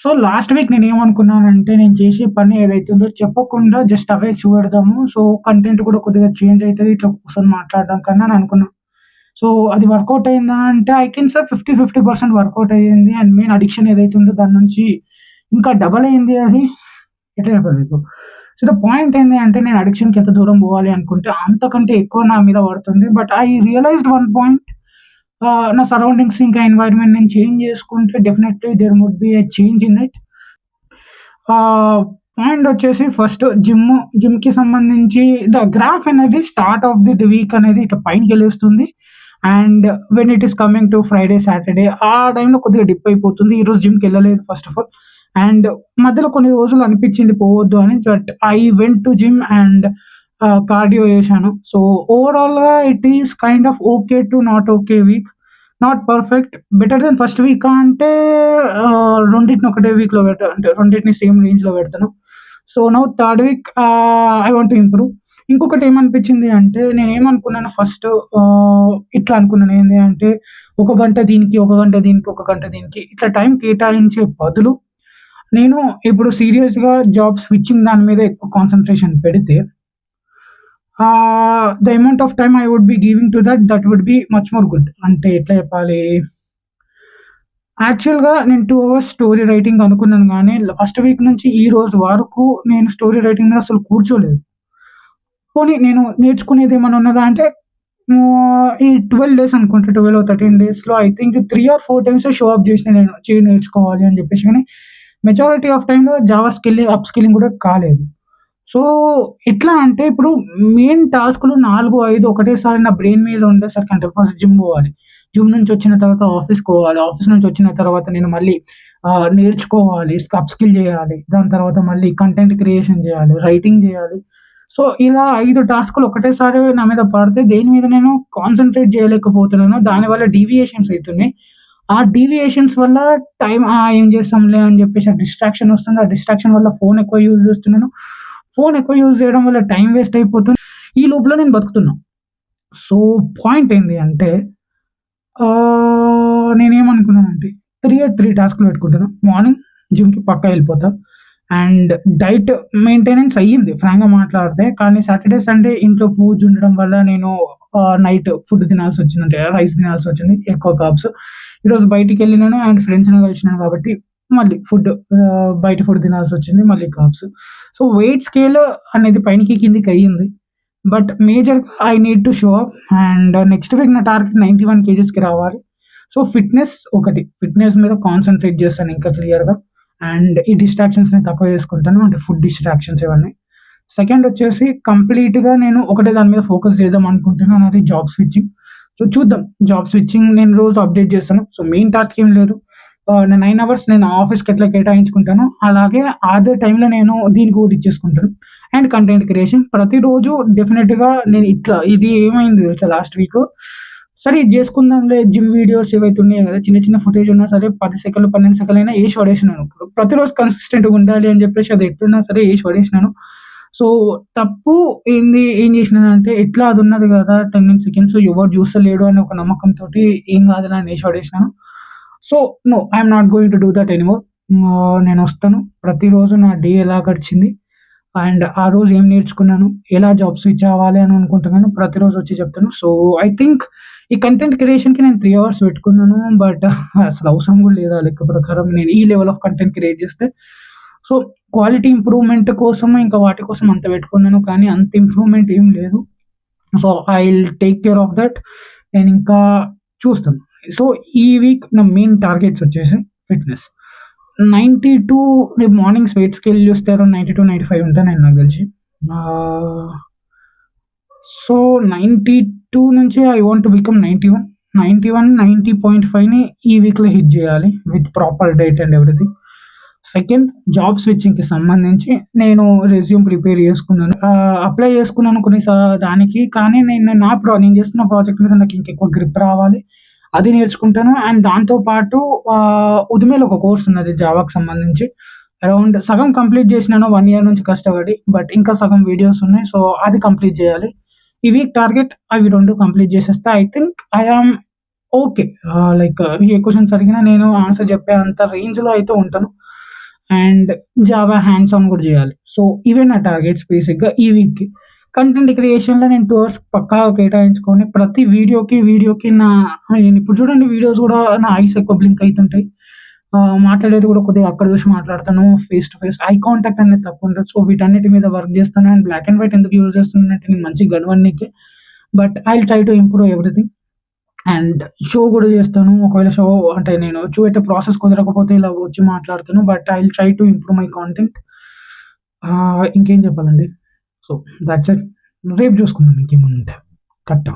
So, last week నేనేమనుకున్నానంటే, నేను చేసే పని ఏదైతుందో చెప్పకుండా జస్ట్ అవే చూపెడదాము. సో, కంటెంట్ కూడా కొద్దిగా చేంజ్ అయితది. ఇట్లా కూర్చొని మాట్లాడడం కన్నా అని అనుకున్నా. సో, అది వర్కౌట్ అయిందా అంటే, ఐ కెన్ సే 50% వర్కౌట్ అయ్యింది. అండ్ మెయిన్ అడిక్షన్ ఏదైతే ఉందో దాని నుంచి ఇంకా డబల్ అయింది అది. ఎట్లా చెప్పాలి మీకు? సో, ద పాయింట్ ఏంది అంటే, నేను అడిక్షన్‌కి ఎంత దూరం పోవాలి అనుకుంటే, అంతకంటే ఎక్కువ నా మీద పడుతుంది. But I realized one point, నా సరౌండింగ్స్ ఇంకా ఎన్వైర్న్‌మెంట్ నేను చేంజ్ చేసుకుంటే definitely there would be a change in it. Point వచ్చేసి ఫస్ట్ జిమ్‌కి సంబంధించి ద గ్రాఫ్ అనేది స్టార్ట్ ఆఫ్ ది వీక్ అనేది ఇట్లా పైనకెళ్ళేస్తుంది. And when it is coming to Friday, Saturday ఆ టైంలో కొద్దిగా డిప్ అయిపోతుంది. ఈరోజు జిమ్‌కెళ్ళలేదు ఫస్ట్ ఆఫ్ ఆల్. అండ్ మధ్యలో కొన్ని రోజులు అనిపించింది పోవద్దు అని. But I went to gym and cardio చేశాను. సో, ఓవరాల్‌గా it is kind of okay to not okay week. Not perfect. Better then first వీకా అంటే రెండిటిని ఒకటే వీక్‌లో అంటే రెండిటిని సేమ్ రేంజ్‌లో పెడతాను. So, now third week I want to improve. ఇంకొకటి ఏమనిపించింది అంటే నేనేమనుకున్నాను ఫస్ట్, ఇట్లా అనుకున్నాను ఏంది అంటే ఒక గంట దీనికి, ఒక గంట దీనికి, ఒక గంట దీనికి ఇట్లా టైం కేటాయించే బదులు నేను ఇప్పుడు సీరియస్‌గా జాబ్ స్విచ్చింగ్ దాని మీద ఎక్కువ కాన్సంట్రేషన్ పెడితే the amount of time I would be giving to that would be much more good. అంటే ఎట్లా చెప్పాలి? యాక్చువల్‌గా నేను 2 అవర్స్ స్టోరీ రైటింగ్ అనుకున్నాను గానీ, లాస్ట్ వీక్ నుంచి ఈ రోజు వరకు నేను స్టోరీ రైటింగ్ మీద అసలు కూర్చోలేదు. పోనీ నేను నేర్చుకునేదేమన్నా ఉన్నదా అంటే ఈ 12 డేస్ అనుకుంటా. 12 13 డేస్‌లో ఐ థింక్ 3 ఆర్ 4 టైమ్సే షో అప్ జేసినా నేను నేర్చుకోవాలి అని జెప్పేసి. గానీ మెజారిటీ ఆఫ్ టైమ్‌లో జావా అప్ స్కిల్లింగ్ గూడా కాలేదు. సో, ఎట్లా అంటే ఇప్పుడు మెయిన్ టాస్క్‌లు 4, 5 ఒకటేసారి నా బ్రెయిన్ మీద ఉండేసరికి అంటే ఫస్ట్ జిమ్ పోవాలి. జిమ్ నుంచి వచ్చిన తర్వాత ఆఫీస్‌కి పోవాలి. ఆఫీస్ నుంచి వచ్చిన తర్వాత నేను మళ్ళీ నేర్చుకోవాలి. అప్ స్కిల్ చేయాలి. దాని తర్వాత మళ్ళీ కంటెంట్ క్రియేషన్ చేయాలి. రైటింగ్ చేయాలి. సో, ఇలా 5 టాస్క్‌లు ఒకటేసారి నా మీద పడితే దేని మీద నేను కాన్సంట్రేట్ చేయలేకపోతున్నాను. దానివల్ల డీవియేషన్స్ అయితున్నాయి. ఆ డీవియేషన్స్ వల్ల ఏం చేస్తాంలే అని చెప్పేసి ఆ డిస్ట్రాక్షన్ వస్తుంది. ఆ డిస్ట్రాక్షన్ వల్ల ఫోన్ ఎక్కువ యూజ్ చేస్తున్నాను. ఫోన్ ఎక్కువ యూజ్ చేయడం వల్ల టైం వేస్ట్ అయిపోతుంది. ఈ లూప్‌లో నేను బతుకుతున్నా. సో, పాయింట్ ఏంది అంటే నేనేమనుకున్నానంటే 3 టాస్క్‌లు పెట్టుకుంటాను. మార్నింగ్ జిమ్‌కి పక్కా ఎళ్ళిపోతా. అండ్ డైట్ మెయింటెనెన్స్ అయ్యింది ఫ్రాంక్‌గా మాట్లాడితే. కానీ సాటర్‌డే, సండే ఇంట్లో పూజ ఉండడం వల్ల నేను నైట్ ఫుడ్ తినాల్సొచ్చింది. అంటే రైస్ తినాల్సొచ్చింది. ఎక్కువ కార్బ్స్. ఈరోజు బయటికెళ్ళినాను అండ్ ఫ్రెండ్స్‌ని కలిసినాను కాబట్టి మళ్ళీ బయట ఫుడ్ తినాల్సొచ్చింది. మళ్ళీ కార్బ్స్. సో, వెయిట్ స్కేల్ అనేది పైనకి కిందకి అయ్యింది. బట్ మేజర్‌గా I need to show up. And next week నా టార్గెట్ 91 కేజీస్‌కి రావాలి. సో, ఫిట్‌నెస్ మీద కాన్సంట్రేట్ చేస్తాను ఇంకా క్లియర్‌గా. అండ్ ఈ డిస్ట్రాక్షన్స్‌ని తక్కువ చేసుకుంటాను. అంటే ఫుడ్ డిస్ట్రాక్షన్స్ ఇవన్నీ. సెకండ్ వచ్చేసి కంప్లీట్‌గా నేను ఒకటే దాని మీద ఫోకస్ చేద్దాం అనుకుంటున్నాను. అది జాబ్ స్విచ్చింగ్. సో, చూద్దాం. జాబ్ స్విచ్చింగ్ నేను రోజు అప్డేట్ చేస్తాను. సో, మెయిన్ టాస్క్ ఏం లేదు. నేను 9 అవర్స్ నేను ఆఫీస్‌కి ఎట్లా కేటాయించుకుంటానో, అలాగే అదే టైంలో నేను దీనికి కూడా ఇచ్చేసుకుంటాను. అండ్ కంటెంట్ క్రియేషన్ ప్రతిరోజు డెఫినిట్‌గా నేను ఇది ఏమైంది తెలుసా లాస్ట్ వీకు, సరే ఇది చేసుకుందాంలే జిమ్ వీడియోస్ ఏవైతే ఉన్నాయో కదా! చిన్న చిన్న ఫుటేజ్ ఉన్నా సరే 10 సెకన్లు, 12 సెకన్లైనా ఏసి పడేసినాను. ప్రతిరోజు కన్సిస్టెంట్‌గా ఉండాలి అని చెప్పేసి అది ఎట్లున్నా సరే ఏసి పడేసినాను. సో, తప్పు ఏం చేసినానంటే ఎట్లా అదున్నది కదా! 10 సెకండ్స్ ఎవడు చూస్తలేడు అనే ఒక నమ్మకంతోటి ఏం కాదులే అని ఏసి పడేసినాను. So, no, I am not going to do that anymore. నేనొస్తాను. ప్రతిరోజు నా డే ఎలా గడిచింది అండ్ ఆ రోజు ఏం నేర్చుకున్నాను, ఎలా జాబ్ స్విచ్ అవ్వాలి అని అనుకుంటున్నాను ప్రతిరోజు వచ్చి చెప్తాను. సో, ఐ థింక్ ఈ కంటెంట్ క్రియేషన్‌కి నేను 3 అవర్స్ పెట్టుకున్నాను. బట్ అసలు అవసరం కూడా లేదు ఆ లెక్క ప్రకారం నేను ఈ లెవెల్ ఆఫ్ కంటెంట్ క్రియేట్ చేస్తే. సో, క్వాలిటీ ఇంప్రూవ్‌మెంట్ కోసం ఇంకా వాటి కోసం అంత పెట్టుకున్నాను. కానీ అంత ఇంప్రూవ్‌మెంట్ ఏం లేదు. So, I will take care of that. నేనింకా చూస్తాను. సో, ఈ వీక్ నా మెయిన్ టార్గెట్స్ వచ్చేసి ఫిట్‌నెస్. 92 రేపు మార్నింగ్స్ వెయిట్ స్కేల్ చూస్తే అరౌండ్ 92, 95 ఉంటాను నాకు తెలిసి. ఆహ్, సో, 92 నుంచి ఐ వాంట్ టు బికమ్ 91. 91, 90.5ని ఈ వీక్‌లో హిట్ చేయాలి with proper diet and everything. Second, job స్విచ్చింగ్‌కి సంబంధించి నేను రెజ్యూమ్ ప్రిపేర్ చేసుకున్నాను. అప్లై చేసుకున్నాను దానికి. కానీ నేను చేస్తున్న ప్రాజెక్ట్ మీద నాకు ఇంకెక్కువ గ్రిప్ రావాలి. అది నేర్చుకుంటాను. అండ్ దాంతో పాటు ఉద్మేలో ఒక కోర్స్ ఉన్నది జావాకి సంబంధించి. అరౌండ్ సగం కంప్లీట్ చేసినాను 1 ఇయర్ నుంచి కష్టపడి. బట్ ఇంకా సగం వీడియోస్ ఉన్నాయి. సో, అది కంప్లీట్ చేయాలి. ఈ వీక్ టార్గెట్ అవి 2 కంప్లీట్ చేసేస్తే I think I am okay. Like A questions అడిగినా నేను ఆన్సర్ చెప్పే అంత రేంజ్‌లో అయితే ఉంటాను. అండ్ జావా హ్యాండ్స్ ఆన్ కూడా చేయాలి. సో ఇవే నా టార్గెట్స్ బేసిక్‌గా ఈ వీక్‌కి. కంటెంట్ క్రియేషన్‌లో నేను 2 అవర్స్ పక్కాగా కేటాయించుకొని ప్రతి వీడియోకి నేనిప్పుడు చూడండి వీడియోస్ గూడా నా ఐస్ ఎక్కువ బ్లింక్ అయితుంటాయి. మాట్లాడేది గూడా కొద్దిగా అక్కడ చూసి మాట్లాడతాను. Face to face eye contact అనేది తప్పుంటది. సో వీటన్నిటి మీద వర్క్ చేస్తాను. అండ్ బ్లాక్ అండ్ వైట్ ఎందుకు యూజ్ చేస్తున్నానంటే నేను మంచిగా కనపడనీకే. But I will try to improve everything. And show గూడా చేస్తాను. ఒకవేళ షో అంటే నేను చూపెట్టే ప్రాసెస్ కుదరకపోతే ఇలా వచ్చి మాట్లాడతాను. But I will try to improve my content. ఇంకేం చెప్పాలండి? So, thoughts it. రేపు చూసుకుందాం ఇంకేమన్నుంటే. కట్టా.